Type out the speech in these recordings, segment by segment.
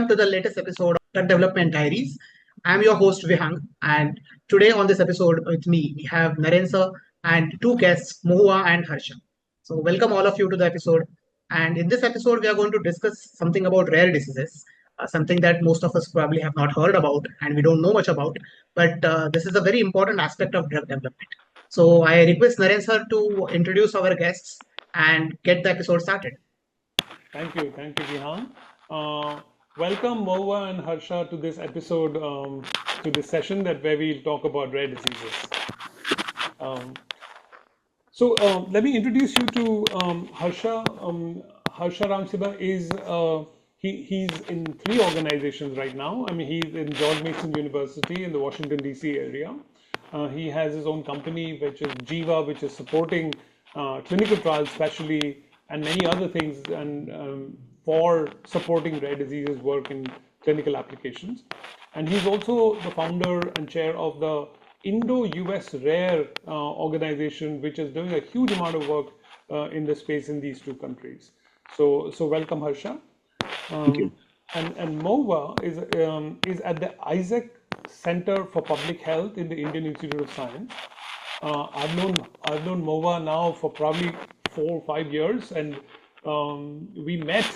welcome to the latest episode of Drug Development Diaries. I'm your host Vihang, and today on this episode with me we have Naren sir and two guests, Mohua and Harsha. So welcome all of you to the episode. And in this episode, we are going to discuss something about rare diseases, something that most of us probably have not heard about and we don't know much about. But this is a very important aspect of drug development. So I request Naren sir to introduce our guests and get the episode started. Thank you, Vihan. Welcome, Mohua and Harsha, to this episode, to this session where we'll talk about rare diseases. Um, let me introduce you to Harsha. Harsha Ramsiba is he's in three organizations right now. I mean, he's in George Mason University in the Washington D.C. area. He has his own company, which is Jiva, which is supporting clinical trials, especially, and many other things, and for supporting rare diseases work in clinical applications. And he's also the founder and chair of the Indo-US Rare organization, which is doing a huge amount of work in the space in these two countries. So welcome, Harsha. Thank you. And Mohua is at the Isaac Center for Public Health in the Indian Institute of Science. I've known Mohua now for probably 4 or 5 years, and we met,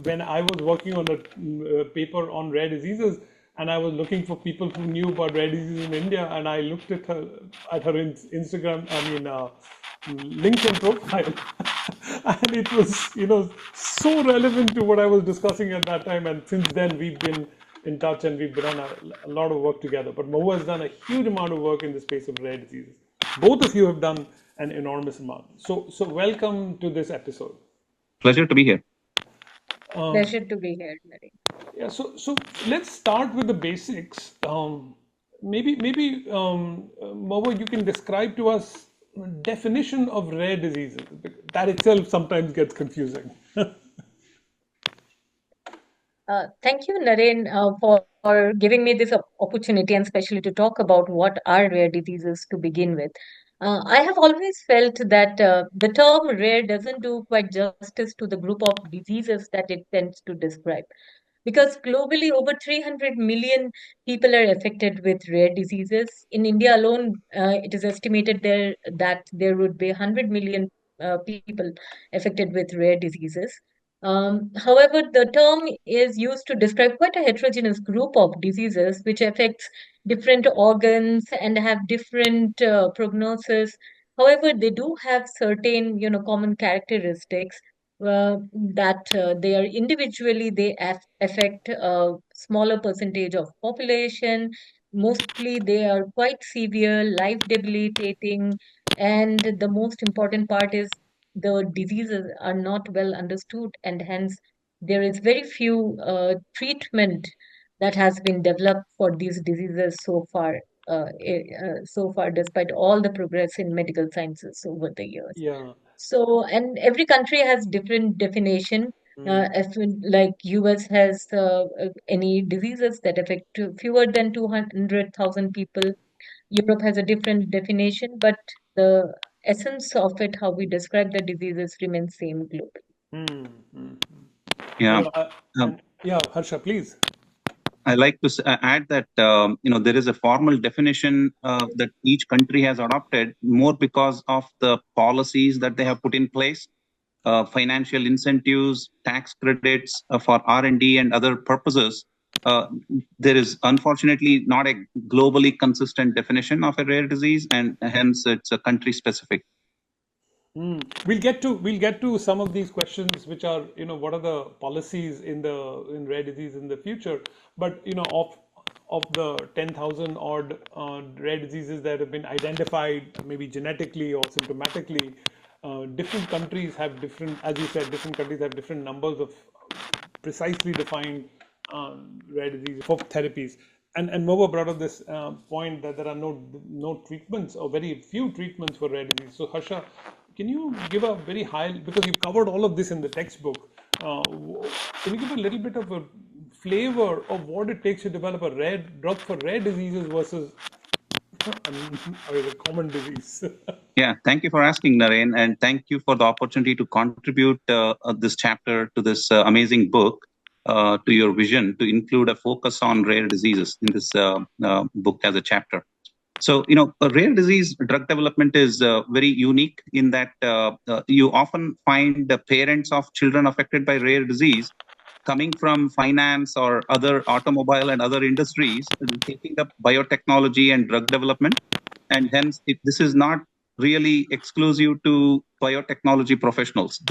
when I was working on a paper on rare diseases, and I was looking for people who knew about rare diseases in India, and I looked at her Instagram, LinkedIn profile, and it was, so relevant to what I was discussing at that time. And since then, we've been in touch and we've done a lot of work together. But Mohua has done a huge amount of work in the space of rare diseases. Both of you have done an enormous amount. So welcome to this episode. Pleasure to be here. Pleasure to be here, Naren. Yeah, so let's start with the basics. Maybe Mohua, you can describe to us definition of rare diseases. That itself sometimes gets confusing. Thank you, Naren, for giving me this opportunity, and especially to talk about what are rare diseases to begin with. I have always felt that the term rare doesn't do quite justice to the group of diseases that it tends to describe. Because globally, over 300 million people are affected with rare diseases. In India alone, it is estimated that there would be 100 million people affected with rare diseases. However, the term is used to describe quite a heterogeneous group of diseases which affects different organs and have different prognosis. However, they do have certain, common characteristics that they are individually they affect a smaller percentage of population. Mostly, they are quite severe, life debilitating, and the most important part is the diseases are not well understood, and hence there is very few treatment that has been developed for these diseases so far. So far, despite all the progress in medical sciences over the years. Yeah. So, and every country has different definition. If like US has any diseases that affect fewer than 200,000 people. Europe has a different definition, but the essence of it, how we describe the diseases, remains same globally. Yeah. Harsha, please. I like to add that there is a formal definition that each country has adopted more because of the policies that they have put in place, financial incentives, tax credits for R&D and other purposes. There is unfortunately not a globally consistent definition of a rare disease, and hence it's a country specific. We'll get to some of these questions, which are, what are the policies in rare disease in the future. But of the 10,000 odd rare diseases that have been identified, maybe genetically or symptomatically, different countries have different, as you said, different countries have different numbers of precisely defined rare diseases for therapies. And Mohua brought up this point that there are no treatments or very few treatments for rare disease. So Harsha, can you give a very high, because you've covered all of this in the textbook, can you give a little bit of a flavor of what it takes to develop a rare drug for rare diseases versus a common disease? Yeah, thank you for asking, Naren, and thank you for the opportunity to contribute this chapter to this amazing book. to your vision to include a focus on rare diseases in this book as a chapter. So, rare disease drug development is very unique in that you often find the parents of children affected by rare disease coming from finance or other automobile and other industries, taking up biotechnology and drug development. And hence, this is not really exclusive to biotechnology professionals.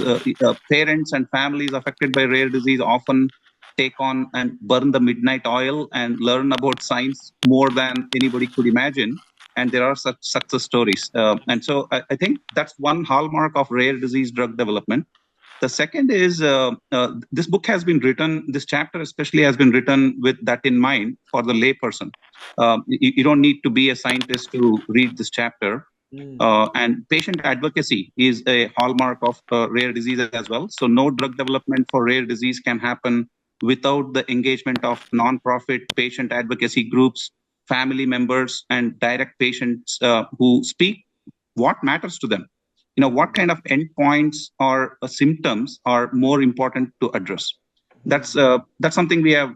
Parents and families affected by rare disease often take on and burn the midnight oil and learn about science more than anybody could imagine. And there are such success stories. And so I think that's one hallmark of rare disease drug development. The second is this book has been written, this chapter especially has been written with that in mind for the layperson. You don't need to be a scientist to read this chapter. And patient advocacy is a hallmark of rare diseases as well. So no drug development for rare disease can happen without the engagement of non-profit patient advocacy groups, family members, and direct patients who speak what matters to them. What kind of endpoints or symptoms are more important to address. That's something we have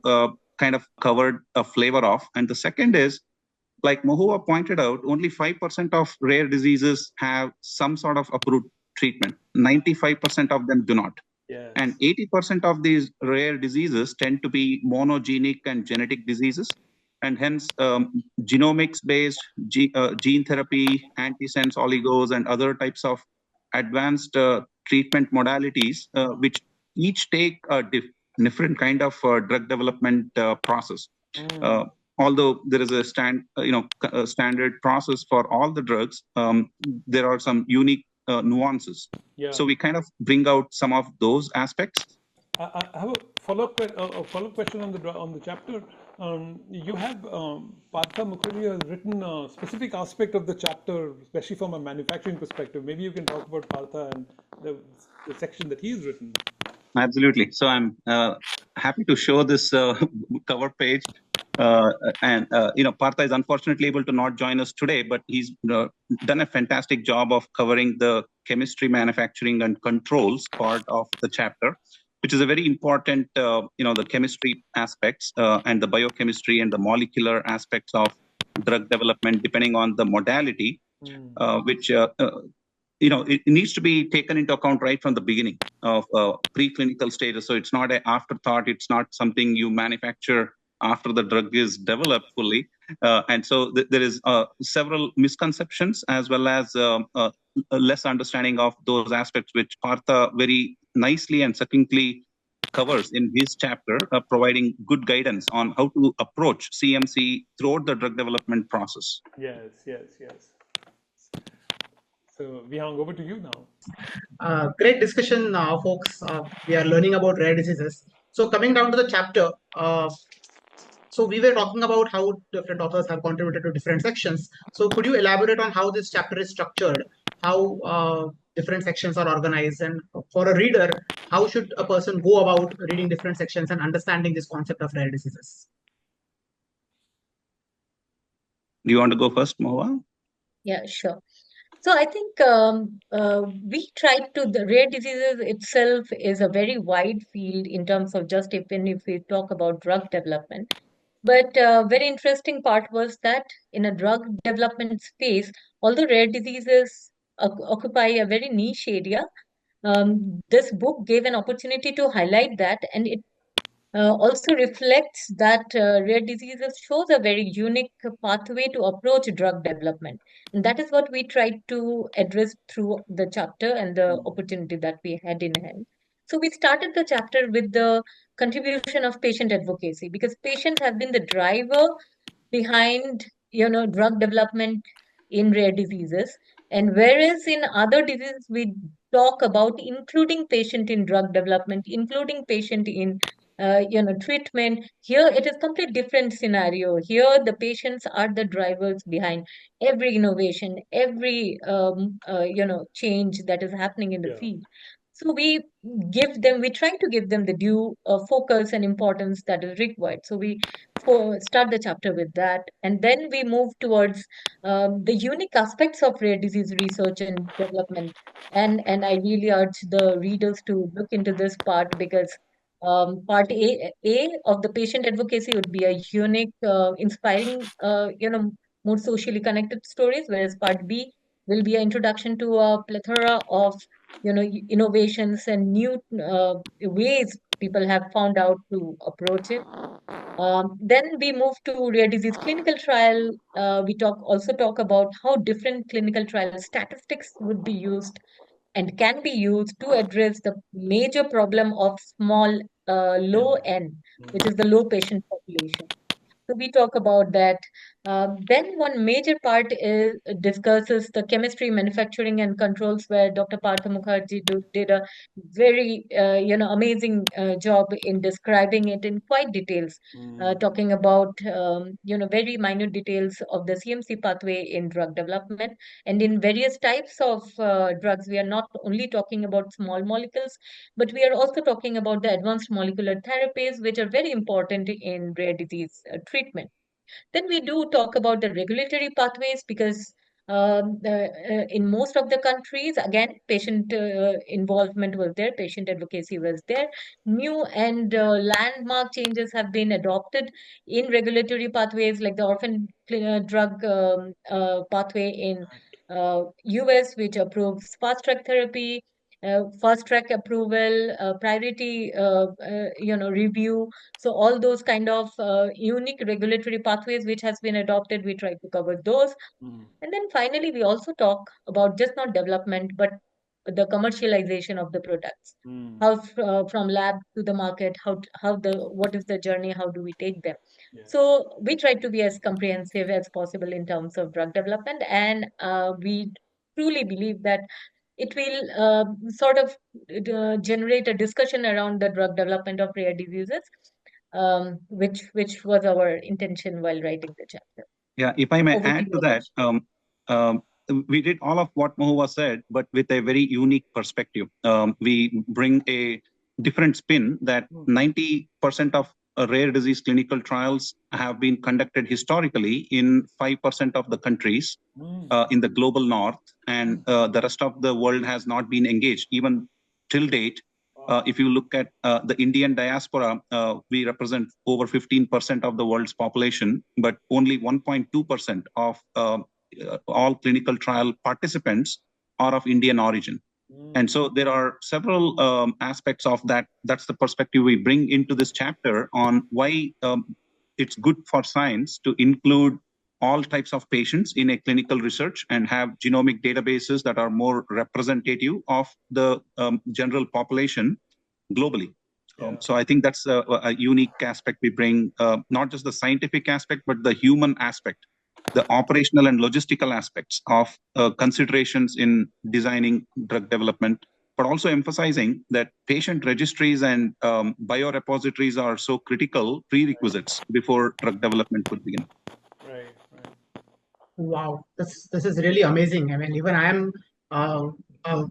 kind of covered a flavor of. And the second is, like Mohua pointed out, only 5% of rare diseases have some sort of approved treatment. 95% of them do not. Yes. And 80% of these rare diseases tend to be monogenic and genetic diseases. And hence, genomics-based gene therapy, antisense oligos, and other types of advanced treatment modalities, which each take a different kind of drug development process. Although there is a standard process for all the drugs, there are some unique nuances. Yeah. So we kind of bring out some of those aspects. I have a follow-up question on the chapter. You have Partha Mukherjee has written a specific aspect of the chapter, especially from a manufacturing perspective. Maybe you can talk about Partha and the section that he's written. Absolutely. So I'm happy to show this cover page. Partha is unfortunately able to not join us today, but he's done a fantastic job of covering the chemistry, manufacturing, and controls part of the chapter, which is a very important, the chemistry aspects and the biochemistry and the molecular aspects of drug development, depending on the modality, which it needs to be taken into account right from the beginning of preclinical stages. So it's not an afterthought. It's not something you manufacture after the drug is developed fully. And so there is several misconceptions as well as a less understanding of those aspects, which Partha very nicely and succinctly covers in his chapter, providing good guidance on how to approach CMC throughout the drug development process. Yes. So, Vihang, over to you now. Great discussion, folks. We are learning about rare diseases. So coming down to the chapter, so we were talking about how different authors have contributed to different sections. So could you elaborate on how this chapter is structured, how different sections are organized, and for a reader, how should a person go about reading different sections and understanding this concept of rare diseases? Do you want to go first, Mohua? Yeah, sure. So I think the rare diseases itself is a very wide field in terms of just even if we talk about drug development. But very interesting part was that in a drug development space, although rare diseases occupy a very niche area, this book gave an opportunity to highlight that, and it also reflects that rare diseases shows a very unique pathway to approach drug development. And that is what we tried to address through the chapter and the opportunity that we had in hand. So we started the chapter with the contribution of patient advocacy because patients have been the driver behind drug development in rare diseases, and whereas in other diseases we talk about including patient in drug development, including patient in treatment, here it is complete different scenario. Here the patients are the drivers behind every innovation, every change that is happening in the field. So we try to give them the due focus and importance that is required. So we start the chapter with that, and then we move towards the unique aspects of rare disease research and development. And I really urge the readers to look into this part because Part A of the patient advocacy would be a unique, inspiring, more socially connected stories, whereas Part B will be an introduction to a plethora of, innovations and new ways people have found out to approach it. Then we move to rare disease clinical trial. We also talk about how different clinical trial statistics would be used and can be used to address the major problem of small, low N, which is the low patient population. So we talk about that. Then one major part is discusses the chemistry, manufacturing, and controls, where Dr. Partha Mukherjee did a very amazing job in describing it in quite details, talking about very minute details of the CMC pathway in drug development and in various types of drugs. We are not only talking about small molecules, but we are also talking about the advanced molecular therapies, which are very important in rare disease treatment. Then we do talk about the regulatory pathways because in most of the countries, again, patient involvement was there, patient advocacy was there. New and landmark changes have been adopted in regulatory pathways, like the orphan drug pathway in US, which approves fast track therapy. Fast track approval, priority, review, so all those kind of unique regulatory pathways which has been adopted, we try to cover those. And then finally, we also talk about just not development, but the commercialization of the products. How from lab to the market, what is the journey, how do we take them? So we try to be as comprehensive as possible in terms of drug development, and we truly believe that it will sort of generate a discussion around the drug development of rare diseases, which was our intention while writing the chapter. Yeah, if I may Over to add to you, that, Harsh. we did all of what Mohua said, but with a very unique perspective. We bring a different spin that 90% of rare disease clinical trials have been conducted historically in 5% of the countries in the global north, and the rest of the world has not been engaged, even till date. If you look at the Indian diaspora, we represent over 15% of the world's population, but only 1.2% of all clinical trial participants are of Indian origin. And so there are several aspects of that. That's the perspective we bring into this chapter on why it's good for science to include all types of patients in a clinical research and have genomic databases that are more representative of the general population globally. So I think that's a unique aspect we bring, not just the scientific aspect, but the human aspect, the operational and logistical aspects of considerations in designing drug development, but also emphasizing that patient registries and biorepositories are so critical prerequisites before drug development could begin. Right, right. Wow, this is really amazing. I mean, even I'm uh, uh,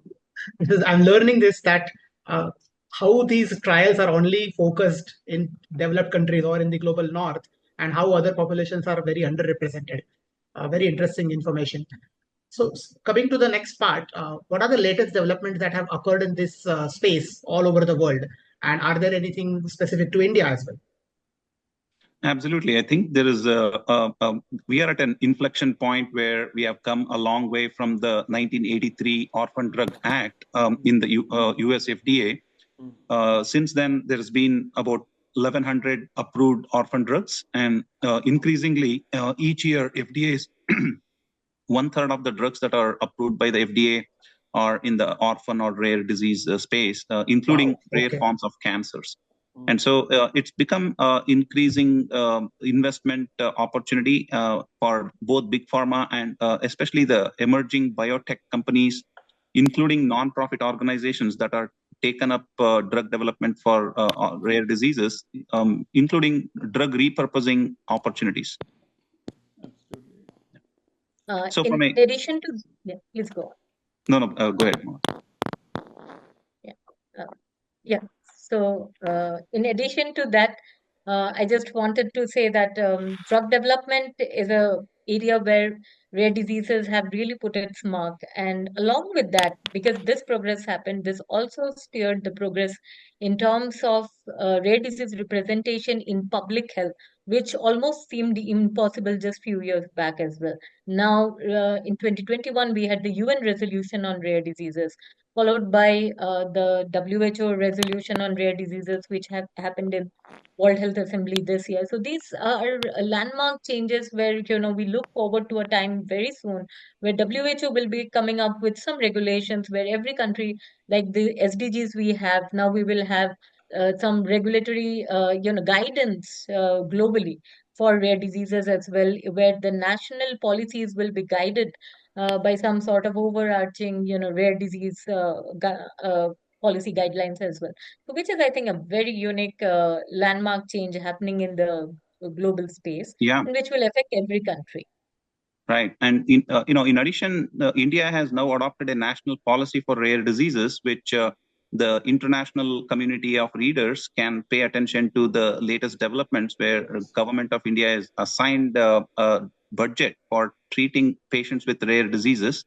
I'm learning this that uh, how these trials are only focused in developed countries or in the global north, and how other populations are very underrepresented. Very interesting information. So, coming to the next part, what are the latest developments that have occurred in this space all over the world, and are there anything specific to India as well? Absolutely. I think there is we are at an inflection point where we have come a long way from the 1983 Orphan Drug Act in the US FDA. Since then, there's been about 1,100 approved orphan drugs, and increasingly each year, FDA is one third of the drugs that are approved by the FDA are in the orphan or rare disease space, including Wow. rare Okay. forms of cancers. And so it's become increasing investment opportunity for both big pharma and especially the emerging biotech companies, including non-profit organizations that are taken up drug development for rare diseases, including drug repurposing opportunities. Absolutely. So from In a addition to, yeah, please go on. no, go ahead. Yeah. Uh, yeah. So, in addition to that, I just wanted to say that drug development is a area where rare diseases have really put its mark. And along with that, because this progress happened, this also steered the progress in terms of rare disease representation in public health, which almost seemed impossible just few years back as well. Now, in 2021, we had the UN resolution on rare diseases, followed by the WHO resolution on rare diseases, which have happened in World Health Assembly this year. So these are landmark changes where we look forward to a time very soon where WHO will be coming up with some regulations where every country, like the SDGs we have now, we will have some regulatory guidance globally for rare diseases as well, where the national policies will be guided by some sort of overarching rare disease policy guidelines as well. So which is, I think, a very unique landmark change happening in the global space, Yeah. and which will affect every country. Right. And in addition, India has now adopted a national policy for rare diseases, which the international community of readers can pay attention to the latest developments, where government of India has assigned a budget for treating patients with rare diseases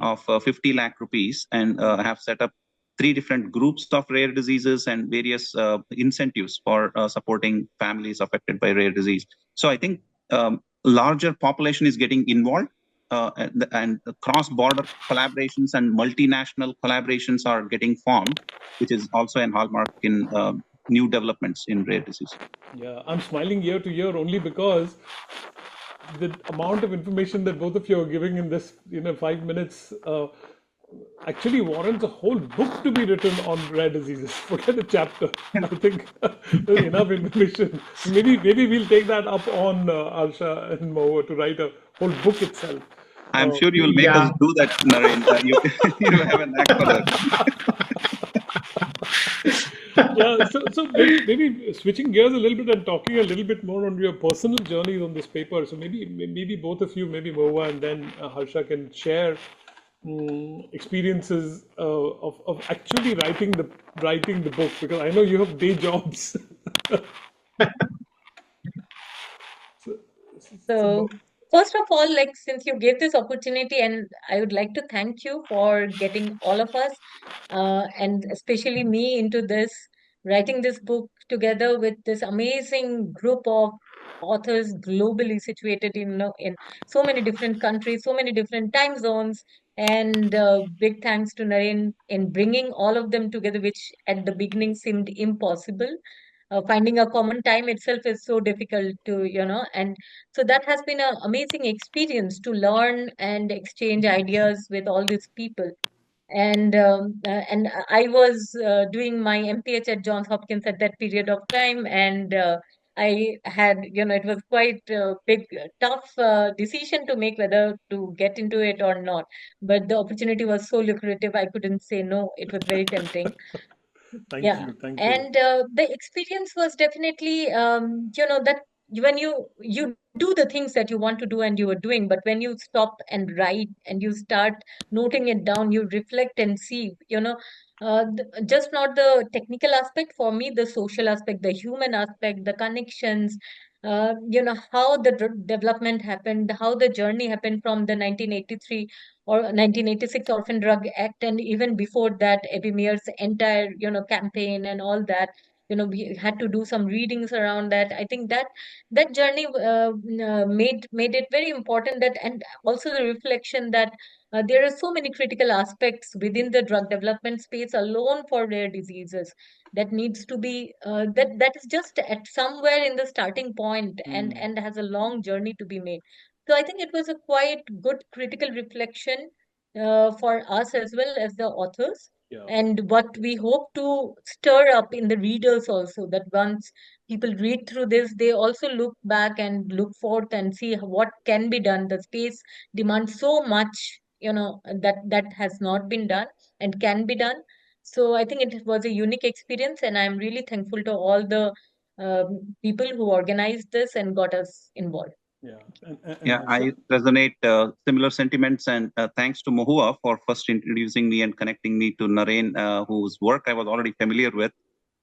of 50 lakh rupees, and have set up 3 different groups of rare diseases and various incentives for supporting families affected by rare disease. So I think larger population is getting involved, and cross-border collaborations and multinational collaborations are getting formed, which is also an hallmark in new developments in rare disease. Yeah, I'm smiling ear to ear only because the amount of information that both of you are giving in this 5 minutes actually warrants a whole book to be written on rare diseases. Forget a chapter. I think there's enough information. Maybe we'll take that up on Harsha and Mohua to write a whole book itself. I'm sure you will make us do that, Naren. You have a knack for that. Yeah, so maybe switching gears a little bit and talking a little bit more on your personal journeys on this paper. So maybe both of you, maybe Mohua and then Harsha, can share experiences of actually writing the book, because I know you have day jobs. So, first of all, like, since you gave this opportunity, and I would like to thank you for getting all of us, and especially me, into this, writing this book together with this amazing group of authors globally situated in so many different countries, so many different time zones. And big thanks to Naren in bringing all of them together, which at the beginning seemed impossible. Finding a common time itself is so difficult and so that has been an amazing experience to learn and exchange ideas with all these people. And I was doing my MPH at Johns Hopkins at that period of time, and I had, it was quite a big, tough decision to make whether to get into it or not. But the opportunity was so lucrative, I couldn't say no. It was very tempting. Thank Yeah, you, thank you. and the experience was definitely, that when you do the things that you want to do and you are doing, but when you stop and write and you start noting it down, you reflect and see, just not the technical aspect. For me, the social aspect, the human aspect, the connections, how the development happened, how the journey happened from the 1983 or 1986 Orphan Drug Act, and even before that, Epimere's entire, campaign and all that. We had to do some readings around that. I think that journey made it very important, that, and also the reflection that there are so many critical aspects within the drug development space alone for rare diseases that needs to be that is just at somewhere in the starting point, and has a long journey to be made. So I think it was a quite good critical reflection for us as well as the authors, Yeah. and what we hope to stir up in the readers also, that once people read through this, they also look back and look forth and see what can be done. The space demands so much, that has not been done and can be done. So I think it was a unique experience, and I'm really thankful to all the people who organized this and got us involved. Yeah, Yeah, Harsha? I resonate similar sentiments, and thanks to Mohua for first introducing me and connecting me to Naren, whose work I was already familiar with.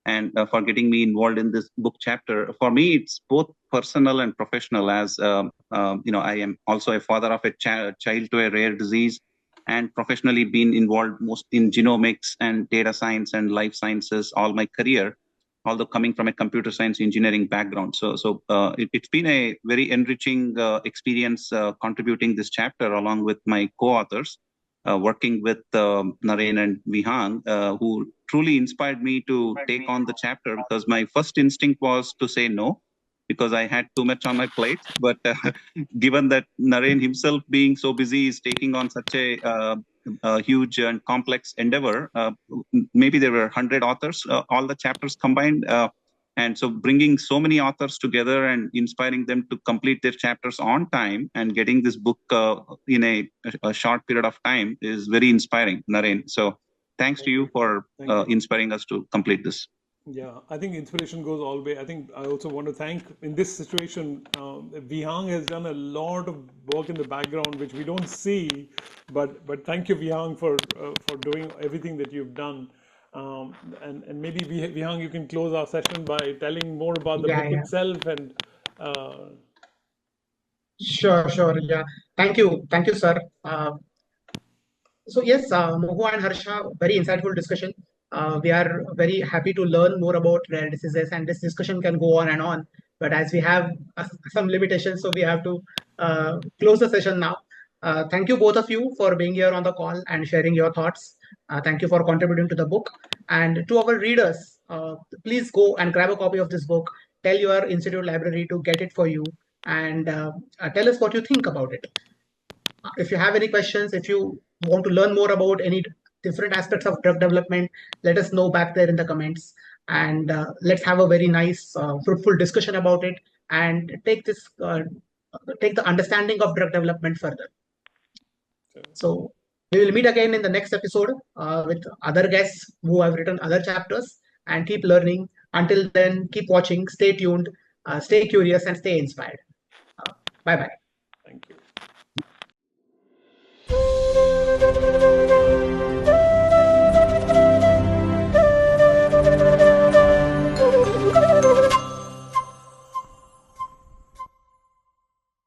and for getting me involved in this book chapter. For me, it's both personal and professional, as I am also a father of a child to a rare disease, and professionally been involved most in genomics and data science and life sciences all my career, although coming from a computer science engineering background. It's been a very enriching experience contributing this chapter along with my co-authors, working with Naren and Vihang, who truly inspired me to take on the chapter, because my first instinct was to say no, because I had too much on my plate. But given that Naren himself, being so busy, is taking on such a huge and complex endeavor, maybe there were 100 authors, all the chapters combined. And so bringing so many authors together and inspiring them to complete their chapters on time and getting this book in a short period of time is very inspiring, Naren. So thanks to you for inspiring us to complete this. Yeah, I think inspiration goes all the way. I think I also want to thank, in this situation, Vihang has done a lot of work in the background, which we don't see, but thank you, Vihang, for doing everything that you've done. And maybe Vihang, you can close our session by telling more about the book itself and. Sure. Yeah. Thank you, sir. So yes, Mohua and Harsha, very insightful discussion. We are very happy to learn more about rare diseases, and this discussion can go on and on. But as we have some limitations, so we have to close the session now. Thank you both of you for being here on the call and sharing your thoughts. Thank you for contributing to the book. And to our readers, please go and grab a copy of this book. Tell your institute library to get it for you, and tell us what you think about it. If you have any questions, if you want to learn more about any different aspects of drug development, let us know back there in the comments. And let's have a very nice, fruitful discussion about it, and take the understanding of drug development further. So we will meet again in the next episode with other guests who have written other chapters, and keep learning. Until then, keep watching, stay tuned, stay curious, and stay inspired. Bye bye.